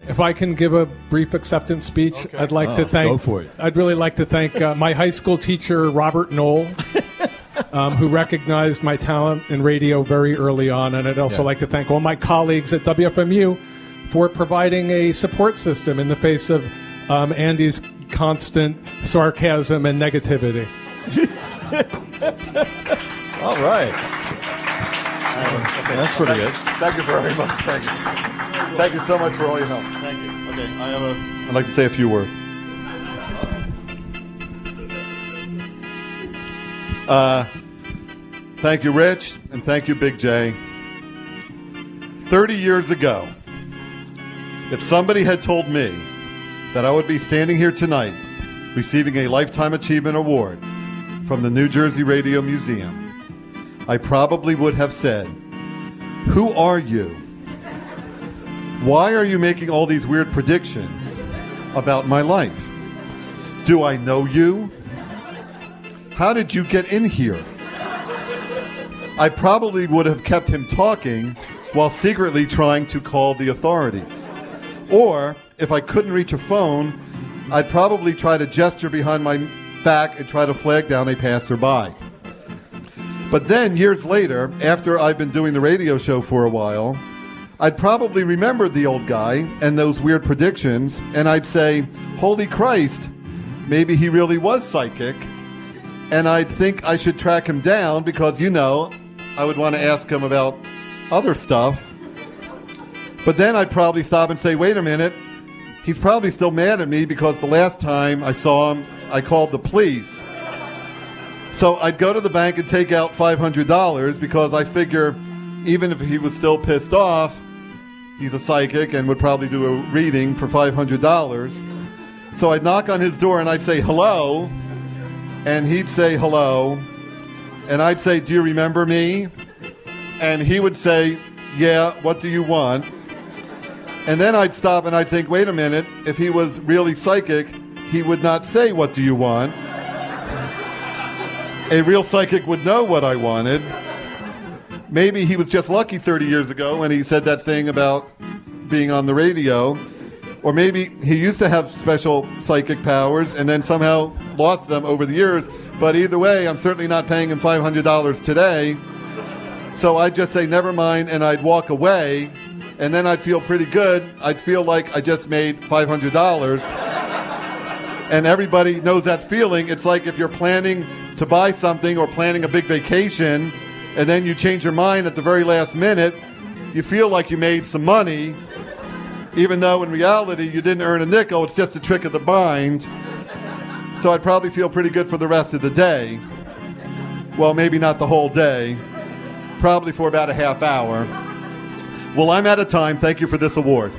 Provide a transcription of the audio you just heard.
If I can give a brief acceptance speech, okay. I'd like to thank. Go for it. I'd really like to thank my high school teacher, Robert Knoll, who recognized my talent in radio very early on, and I'd also like to thank all my colleagues at WFMU for providing a support system in the face of Andy's constant sarcasm and negativity. All right. That's pretty good. Thank you very much. Thank you. Thank you so much for all your help. Thank you. Okay, I'd like to say a few words. Thank you, Rich, and thank you, Big J. 30 years ago, if somebody had told me that I would be standing here tonight receiving a Lifetime Achievement Award from the New Jersey Radio Museum, I probably would have said, "Who are you? Why are you making all these weird predictions about my life? Do I know you? How did you get in here?" I probably would have kept him talking while secretly trying to call the authorities. Or, if I couldn't reach a phone, I'd probably try to gesture behind my back and try to flag down a passerby. But then, years later, after I've been doing the radio show for a while, I'd probably remember the old guy and those weird predictions, and I'd say, "Holy Christ, maybe he really was psychic." And I'd think I should track him down because, I would want to ask him about other stuff. But then I'd probably stop and say, wait a minute, he's probably still mad at me because the last time I saw him, I called the police. So I'd go to the bank and take out $500 because I figure even if he was still pissed off, he's a psychic and would probably do a reading for $500. So I'd knock on his door and I'd say, "Hello," and he'd say, "Hello," and I'd say, "Do you remember me?" And he would say, "Yeah, what do you want?" And then I'd stop and I'd think, wait a minute, if he was really psychic, he would not say, "What do you want?" A real psychic would know what I wanted. Maybe he was just lucky 30 years ago when he said that thing about being on the radio. Or maybe he used to have special psychic powers and then somehow lost them over the years. But either way, I'm certainly not paying him $500 today. So I'd just say, never mind, and I'd walk away. And then I'd feel pretty good. I'd feel like I just made $500. And everybody knows that feeling. It's like if you're planning to buy something or planning a big vacation, and then you change your mind at the very last minute, you feel like you made some money, even though in reality you didn't earn a nickel. It's just a trick of the mind. So I'd probably feel pretty good for the rest of the day. Well, maybe not the whole day. Probably for about a half hour. Well, I'm out of time. Thank you for this award.